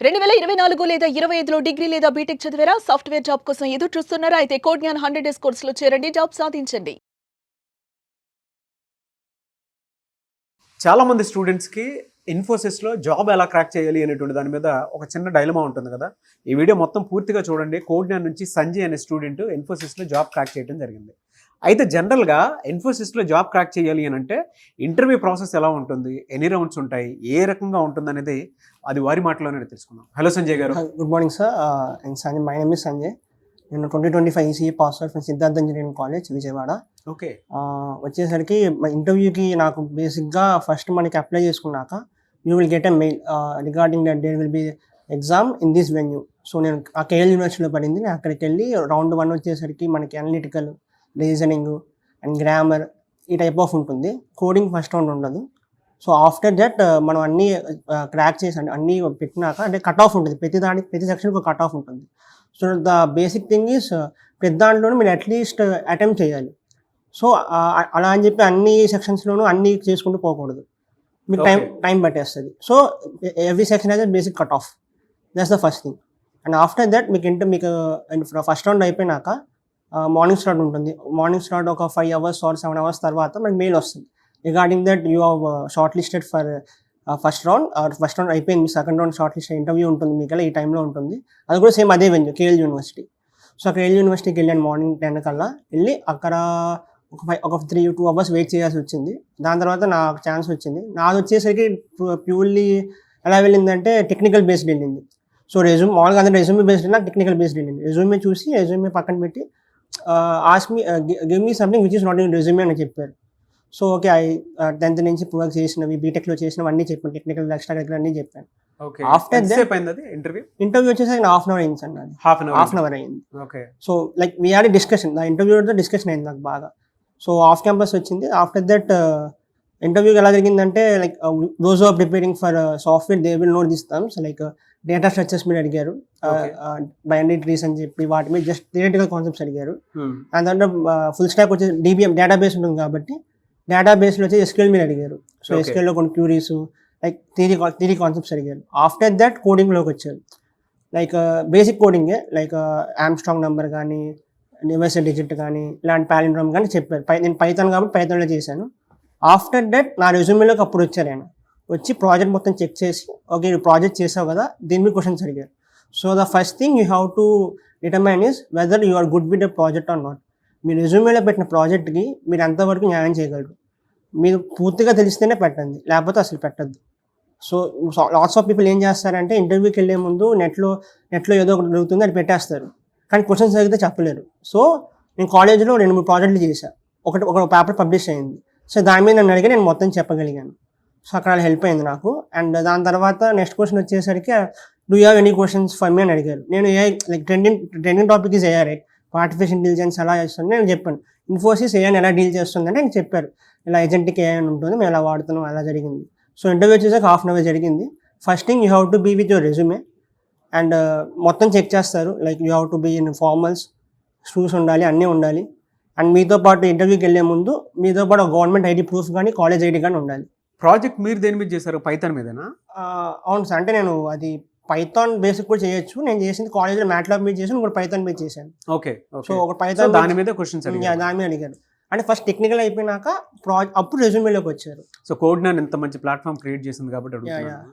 2024 లేదా 25లో డిగ్రీ లేదా బీటెక్ చదివారా? సాఫ్ట్‌వేర్ జాబ్ కోసం ఎదురు చూస్తున్నారా? అయితే కోడ్ జ్ఞాన్ 100 డేస్ కోర్సులో చేరండి. జాబ్ సాధించండి. చాలామంది స్టూడెంట్స్‌కి ఇన్ఫోసిస్‌లో జాబ్ ఎలా క్రాక్ చేయాలి అనేటువంటి దాని మీద ఒక చిన్న డైలమా ఉంటుంది కదా! ఈ వీడియో మొత్తం పూర్తిగా చూడండి. కోడ్ జ్ఞాన్ నుంచి సంజయ్ అనే స్టూడెంట్ ఇన్ఫోసిస్‌లో జాబ్ క్రాక్ చేయడం జరిగింది. అయితే జనరల్‌గా ఇన్ఫోసిస్‌లో జాబ్ క్రాక్ చేయాలి అనంటే ఇంటర్వ్యూ ప్రాసెస్ ఎలా ఉంటుంది? ఎన్ని రౌండ్స్ ఉంటాయి? ఏ రకంగా ఉంటుందనేది అది వారి మాటల్లోనే తెలుసుకుందాం. హలో సంజయ్ గారు. Hi, good morning, sir. And Sanjay, my name is Sanjay. నేను 2025 ECE pass out from Siddhartha engineering college Vijayawada. Okay. వచ్చేసరికి ఇంటర్వ్యూకి నాకు బేసిక్గా ఫస్ట్ మనకి అప్లై చేసుకున్నాక you will get a mail regarding that there will be exam in this venue. So నేను ఆ KL యూనివర్సిటీలో పడింది. నేను అక్కడికి వెళ్ళి రౌండ్ 1 వచ్చేసరికి మనకి అనలిటికల్, రీజనింగ్ అండ్ గ్రామర్ ఈ టైప్ ఆఫ్ ఉంటుంది. కోడింగ్ ఫస్ట్ రౌండ్ ఉండదు. సో ఆఫ్టర్ దట్ మనం అన్నీ క్రాక్ చేసి అన్నీ పెట్టినాక అంటే కట్ ఆఫ్ ఉంటుంది. ప్రతి సెక్షన్కి ఒక కట్ ఆఫ్ ఉంటుంది. So the basic thing is ప్రతి దాంట్లోనూ మీరు అట్లీస్ట్ అటెంప్ట్ చేయాలి. సో అలా అని చెప్పి అన్ని సెక్షన్స్లోనూ అన్నీ చేసుకుంటూ పోకూడదు. మీకు టైం పట్టేస్తుంది. సో ఎవ్రీ సెక్షన్ అయితే basic cut off. That's the first thing. And after that మీకు ఫస్ట్ రౌండ్ అయిపోయినాక మార్నింగ్ స్లాట్ ఉంటుంది. మార్నింగ్ స్లాట్ ఒక 5 hours or 7 hours తర్వాత మనకి మెయిల్ వస్తుంది regarding that you have short listed for first round అయిపోయింది. Second round short list interview ఉంటుంది మీకు ఈ టైంలో ఉంటుంది. అది కూడా సేమ్ అదే వెన్యూ కేఎల్ యూనివర్సిటీ. సో ఆ కేఎల్ యూనివర్సిటీకి వెళ్ళాను మార్నింగ్ 10 కల్లా. వెళ్ళి అక్కడ ఒక 2 hours వెయిట్ చేయాల్సి వచ్చింది. దాని తర్వాత నాకు ఛాన్స్ వచ్చింది. నాది వచ్చేసరికి ప్యూర్లీ ఎలా వెళ్ళిందంటే టెక్నికల్ బేస్డ్ వెళ్ళింది. సో మామూలుగా అందరూ రెజ్యూమే బేస్డ్ నాకు టెక్నికల్ బేస్డ్ వెళ్ళింది. రెజ్యూమే పక్కన పెట్టి ask me give me something which is not in resume అని చెప్పారు. సో ఓకే, 10th నుంచి వర్క్ చేసినవి, బీటెక్లో చేసినవి అన్నీ చెప్పాను. టెక్నికల్ ఎక్స్ట్రా కరికులర్ అన్నీ చెప్పాను. ఆఫ్టర్ దట్ ఇంటర్వ్యూ వచ్చేసరికి హాఫ్ అన్ అవర్ అయింది సార్. నాది హాఫ్ అన్ అవర్ అయింది. Okay. So like we are discussion, నా ఇంటర్వ్యూతో డిస్కషన్ అయింది నాకు బాగా. సో ఆఫ్ క్యాంపస్ వచ్చింది. ఆఫ్టర్ దట్ ఇంటర్వ్యూకి ఎలా జరిగిందంటే like those are preparing for software they will note this terms like data structures మీద అడిగారు, బైనరీ ట్రీస్ అని చెప్పి వాటి మీద జస్ట్ థియరిటికల్ కాన్సెప్ట్స్ అడిగారు. అండ్ దాంట్లో ఫుల్ స్టాక్ వచ్చేసి DBM డేటాబేస్ ఉంటుంది కాబట్టి డేటాబేస్లో వచ్చి SQL మీద అడిగారు. సో SQLలో కొన్ని క్యూరీస్ లైక్ థియరీ కాన్సెప్ట్స్ అడిగారు. ఆఫ్టర్ దట్ కోడింగ్లోకి వచ్చారు. లైక్ బేసిక్ కోడింగే లైక్ ఆమ్స్ట్రాంగ్ నెంబర్ కానీ యూనివర్సల్ డిజిట్ కానీ ఇలాంటి పాలిండ్రోమ్ కానీ చెప్పారు. నేను పైథాన్ కాబట్టి పైథాన్లో చేశాను. ఆఫ్టర్ దట్ నా రెజ్యూమేలోకి అప్పుడు వచ్చారు ఆయన. వచ్చి ప్రాజెక్ట్ మొత్తం చెక్ చేసి ఓకే నువ్వు ప్రాజెక్ట్ చేసావు కదా, దీని మీద క్వశ్చన్స్ అడిగారు. So the first thing you have to determine is whether you are good with the project or not. మీ రెజ్యూమేలో పెట్టిన ప్రాజెక్ట్కి మీరు ఎంతవరకు న్యాయం చేయగలరు. మీరు పూర్తిగా తెలిస్తేనే పెట్టండి, లేకపోతే అసలు పెట్టద్దు. సో లాట్స్ ఆఫ్ పీపుల్ ఏం చేస్తారంటే ఇంటర్వ్యూకి వెళ్ళే ముందు నెట్లో ఏదో ఒకటి దొరుకుతుంది అది పెట్టేస్తారు, కానీ క్వశ్చన్స్ అడిగితే చెప్పలేరు. సో నేను కాలేజ్లో 2-3 ప్రాజెక్టులు చేశాను. ఒక పేపర్ పబ్లిష్ అయింది. సో దాని మీద నన్ను అడిగి నేను మొత్తం చెప్పగలిగాను. సో అక్కడ హెల్ప్ అయింది నాకు. అండ్ దాని తర్వాత నెక్స్ట్ క్వశ్చన్ వచ్చేసరికి do you have any questions for me అని అడిగారు. నేను AI like trending topic is AI right, artificial intelligence ఎలా చేస్తుంది నేను చెప్పాను. ఇన్ఫోసిస్ ఏఐని ఎలా డీల్ చేస్తుందంటే నేను చెప్పారు ఇలా ఏజెంటిక్ AI అని ఉంటుంది, మేము ఎలా వాడుతున్నాం అలా జరిగింది. సో ఇంటర్వ్యూ వచ్చేసాక హాఫ్ అన్ అవర్ జరిగింది. First thing you have to be with your resume and మొత్తం చెక్ చేస్తారు. Like you have to be in formals, shoes ఉండాలి, అన్నీ ఉండాలి. అండ్ మీతో పాటు ఇంటర్వ్యూకి వెళ్ళే ముందు మీతో పాటు గవర్నమెంట్ ID ప్రూఫ్ కానీ కాలేజ్ ID కానీ ఉండాలి. ప్రాజెక్ట్ మీరు దేని మీద చేశారు? పైథాన్ మీదనా? అవును సార్. అంటే నేను అది పైథాన్ బేసిక్ కూడా చేయొచ్చు. నేను చేసింది కాలేజ్లో మ్యాట్లాబ్ మీద చేశాను, ఇంకోటి పైథాన్ మీద చేశాను. ఓకే. సో ఒక పైథాన్ దాని మీద క్వశ్చన్స్ దాని మీద అడిగారు. అంటే ఫస్ట్ టెక్నికల్ అయిపోయినాక అప్పుడు రెజ్యూమేలోకి వచ్చారు. సో కోడ్ జ్ఞాన్ ఇంత మంచి ప్లాట్ఫామ్ క్రియేట్ చేసింది కాబట్టి అడుగుతున్నాను.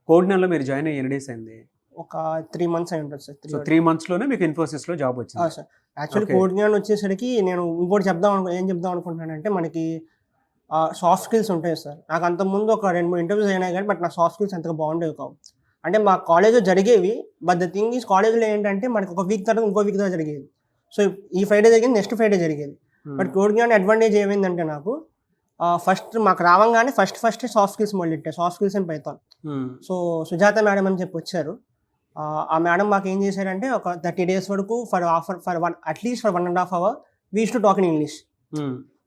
కోడ్ జ్ఞాన్లో మీరు జాయిన్ అయ్యి ఎన్ని డేస్ అయింది? ఒక 3 months అయి ఉంటుంది సార్. సో 3 monthsలోనే మీకు ఇన్ఫోసిస్లో జాబ్ వచ్చింది. సార్ యాక్చువల్లీ కోడ్ జ్ఞాన్ వచ్చేసరికి నేను ఇంకోటి ఏం చెప్దాం అనుకుంటున్నానంటే మనకి సాఫ్ట్ స్కిల్స్ ఉంటాయి సార్. నాకు అంతకుముందు ఒక 2-3 ఇంటర్వ్యూస్ అయినాయి కానీ బట్ నా సాఫ్ట్ స్కిల్స్ అంతగా బాగుండేవి కావు. అంటే మా కాలేజ్లో జరిగేవి, బట్ ద థింగ్ ఈజ్ కాలేజ్లో ఏంటంటే మనకి ఒక వీక్ తర్వాత ఇంకో వీక్ తర్వాత జరిగేది. సో ఈ ఫ్రైడే జరిగింది, నెక్స్ట్ ఫ్రైడే జరిగేది. బట్ కోడ్ జ్ఞాన్ అడ్వాంటేజ్ ఏమైందంటే నాకు ఫస్ట్ మాకు రావంగానే ఫస్ట్ సాఫ్ట్ స్కిల్స్ మొదలెట్టాయి, soft skills and Python. So Sujatha madam అని చెప్పి వచ్చారు. ఆ మేడం మాకు ఏం చేశారంటే ఒక 30 days వరకు at least for 1.5 hour we used to talk in English.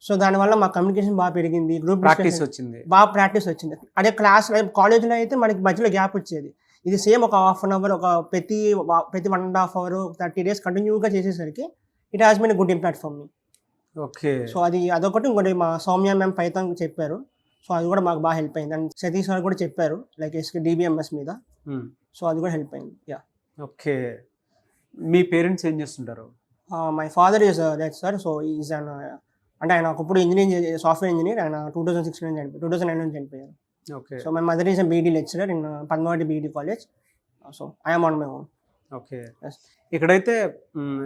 So దానివల్ల మా కమ్యూనికేషన్ బాగా పెరిగింది, గ్రూప్ ప్రాక్టీస్ వచ్చింది, బాగా ప్రాక్టీస్ వచ్చింది. అదే క్లాస్ కాలేజ్లో అయితే మనకి మధ్యలో గ్యాప్ వచ్చేది. ఇది సేమ్ ఒక హాఫ్ అన్ అవర్ ఒక ప్రతి 1.5 hour 30 days కంటిన్యూగా చేసేసరికి it has been a good impact for me. Okay. So అదొకటి. ఇంకోటి మా సౌమ్య మ్యామ్ పైథాన్ చెప్పారు. సో అది కూడా మాకు బాగా హెల్ప్ అయింది. అండ్ సతీష్ సార్ కూడా చెప్పారు లైక్ DBMS మీద. సో అది కూడా హెల్ప్ అయింది. యా. ఓకే. మీ పేరెంట్స్ ఏం చేస్తుంటారు? My father is that sir. So is an అంటే ఆయన ఒకప్పుడు సాఫ్ట్వేర్ ఇంజనీర్. ఆయన 2006 నుంచి చనిపోయారు, 2009 నుంచి చనిపోయారు. Okay. So my mother is BD lecturer in Padmavathi BD college. So I'm on my own. Okay. ఇక్కడైతే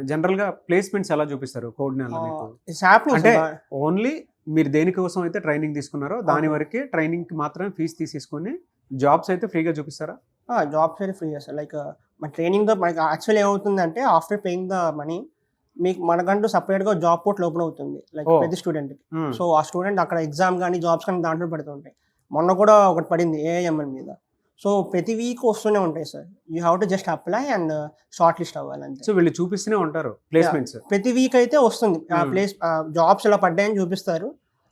జనరల్గా ప్లేస్మెంట్స్ ఎలా చూపిస్తారు కోడ్నాలో మీకు? It's happening. అంటే ఓన్లీ మీరు దేనికోసం అయితే ట్రైనింగ్ తీసుకున్నారో దాని వరకే ట్రైనింగ్కి మాత్రమే ఫీజు తీసేసుకొని జాబ్స్ అయితే ఫ్రీగా చూపిస్తారా? జాబ్స్ అయితే ఫ్రీ చేస్తారు. లైక్ మన ట్రైనింగ్తో మనకి యాక్చువల్లీ ఏమవుతుందంటే ఆఫ్టర్ పేయింగ్ ద మనీ మీకు మనకంటూ సపరేట్గా జాబ్ పోర్టల్ ఓపెన్ అవుతుంది లైక్ ప్రతి స్టూడెంట్కి. సో ఆ స్టూడెంట్ అక్కడ ఎగ్జామ్ కానీ జాబ్స్ కానీ దాంట్లో పెడుతుంటాయి. మొన్న కూడా ఒకటి పడింది AIML మీద. సో ప్రతి వీక్ వస్తూనే ఉంటాయి sir. You have to just apply and short list అవ్వాలంటే. సో వీళ్ళు చూపిస్తూనే ఉంటారు ప్లేస్మెంట్స్? ప్రతి వీక్ అయితే వస్తుంది జాబ్స్ ఇలా పడ్డాయని చూపిస్తారు.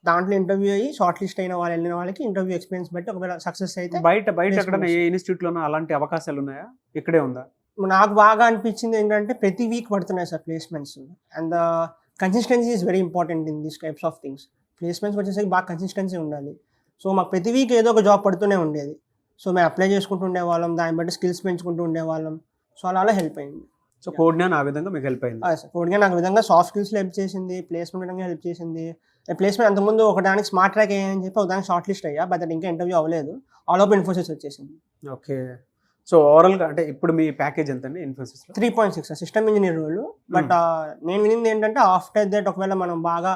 దాంట్లో ఇంటర్వ్యూ అయ్యి షార్ట్ లిస్ట్ అయిన వాళ్ళు వెళ్ళిన వాళ్ళకి ఇంటర్వ్యూ ఎక్స్పీరియన్స్ బట్టి ఒకవేళ సక్సెస్ అయితే బయట ఎక్కడైనా ఏ ఇన్స్టిట్యూట్లోనో అలాంటి అవకాశాలు ఉన్నాయా? ఇక్కడే ఉందా? నాకు బాగా అనిపించింది ఏంటంటే ప్రతి వీక్ పడుతున్నాయి sir placements. And the consistency is very important in these types of things. Placements వచ్చేసరికి బాగా కన్సిస్టెన్సీ ఉండాలి. సో మాకు ప్రతి వీక్ ఏదో ఒక జాబ్ పడుతూనే ఉండేది. సో మేము అప్లై చేసుకుంటూ ఉండేవాళ్ళం, దాన్ని బట్టి స్కిల్స్ పెంచుకుంటూ ఉండేవాళ్ళం. సో అలా హెల్ప్ అయింది. సో కోడ్నాన్ ఆ విధంగా మీకు హెల్ప్ అయింది? సార్ కోడ్గా నాకు విధంగా సాఫ్ట్ స్కిల్స్లో హెల్ప్ చేసింది, ప్లేస్మెంట్ విధంగా హెల్ప్ చేసింది. ప్లేస్మెంట్ అంతకుముందు ఒకదానికి స్మార్ట్ ట్రాక్ అయ్యాయని చెప్పి ఒకదానికి షార్ట్ లిస్ట్ అయ్యా, బట్ ఇంకా ఇంటర్వ్యూ అవ్వలేదు. ఆల్ ఓవర్ ఇన్ఫోసిస్ వచ్చేసింది. ఓకే. సో ఓవరాల్గా అంటే ఇప్పుడు మీ ప్యాకేజ్ ఎంత అండి ఇన్ఫోసిస్లో? 3.6 సిస్టమ్ ఇంజనీర్ రోల్. బట్ నేను వినింది ఏంటంటే ఆఫ్టర్ దట్ ఒకవేళ మనం బాగా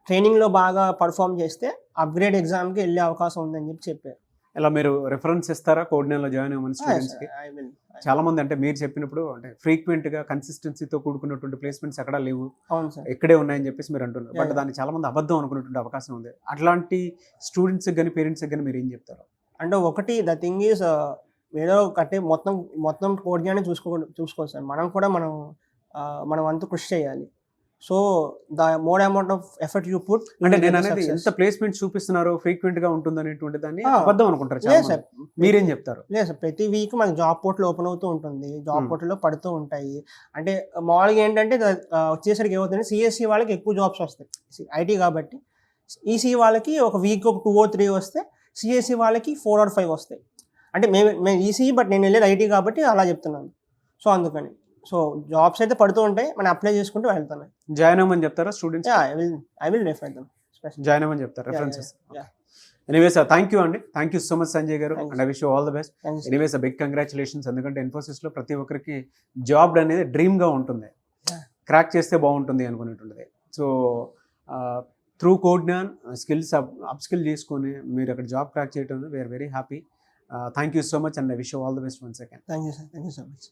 ట్రైనింగ్లో బాగా పర్ఫామ్ చేస్తే అప్గ్రేడ్ ఎగ్జామ్కి వెళ్ళే అవకాశం ఉందని చెప్పారు. ఇలా మీరు రిఫరెన్స్ ఇస్తారా కోడ్నాన్లో జాయిన్ అవ్వమని స్టూడెంట్స్కి? చాలా మంది అంటే మీరు చెప్పినప్పుడు అంటే ఫ్రీక్వెంట్గా కన్సిస్టెన్సీతో కూడుకున్నటువంటి ప్లేస్మెంట్స్ ఎక్కడా లేవు, అవును సార్, ఇక్కడే ఉన్నాయని చెప్పేసి మీరు అంటున్నారు. బట్ దాన్ని చాలా మంది అబద్ధం అనుకున్నటువంటి అవకాశం ఉంది. అట్లాంటి స్టూడెంట్స్కి కానీ పేరెంట్స్కి కానీ మీరు ఏం చెప్తారు? అంటే ఒకటి ద థింగ్ ఈజ్ ఏదో అంటే మొత్తం కోడ్గానే చూసుకోవాలి సార్. మనం కూడా మనం అంతా కృషి చేయాలి. So the more amount of effort you put. అంటే నేను అనేది ఎంత ప్లేస్మెంట్ చూపిస్తున్నారు ఫ్రీక్వెంట్ గా ఉంటుంది అనేటువంటి దాన్ని అబద్ధం అనుకుంటారు చాలా మంది. మీరేం చెప్తారు? లేదు సార్, ప్రతి వీక్ మనకి జాబ్ పోర్టల్ ఓపెన్ అవుతూ ఉంటుంది, జాబ్ పోర్టల్లో పడుతూ ఉంటాయి. అంటే మామూలుగా ఏంటంటే వచ్చేసరికి ఏమవుతుంది, CSE వాళ్ళకి ఎక్కువ జాబ్స్ వస్తాయి, IT కాబట్టి. ECE వాళ్ళకి ఒక వీక్ ఒక 2 or 3 వస్తే, CSE వాళ్ళకి 4 or 5 వస్తాయి. అంటే మేము ECE బట్ నేను వెళ్ళేది IT కాబట్టి అలా చెప్తున్నాను. సో అందుకని సో జాబ్స్ అయితే పడుతూ ఉంటాయి, మనం అప్లై చేసుకుంటూ వెళ్తాను. జాయిన్ అవ్వమని చెప్తారా students? I will refer them. Join అవ్వమని చెప్తారు రెఫరెన్సెస్? ఎనీవేస్ థ్యాంక్ యూ అండి, thank you so much Sanjay garu, and I wish you all the best. Anyways big congratulations. ఎందుకంటే ఇన్ఫోసిస్లో ప్రతి ఒక్కరికి జాబ్ అనేది డ్రీమ్గా ఉంటుంది, క్రాక్ చేస్తే బాగుంటుంది అనుకునేటువంటిది. So through Codegnan skills upskill చేసుకొని మీరు అక్కడ జాబ్ క్రాక్ చేయడం we are very happy. Thank you so much and I wish you all the best once again. Thank you sir, thank you so much.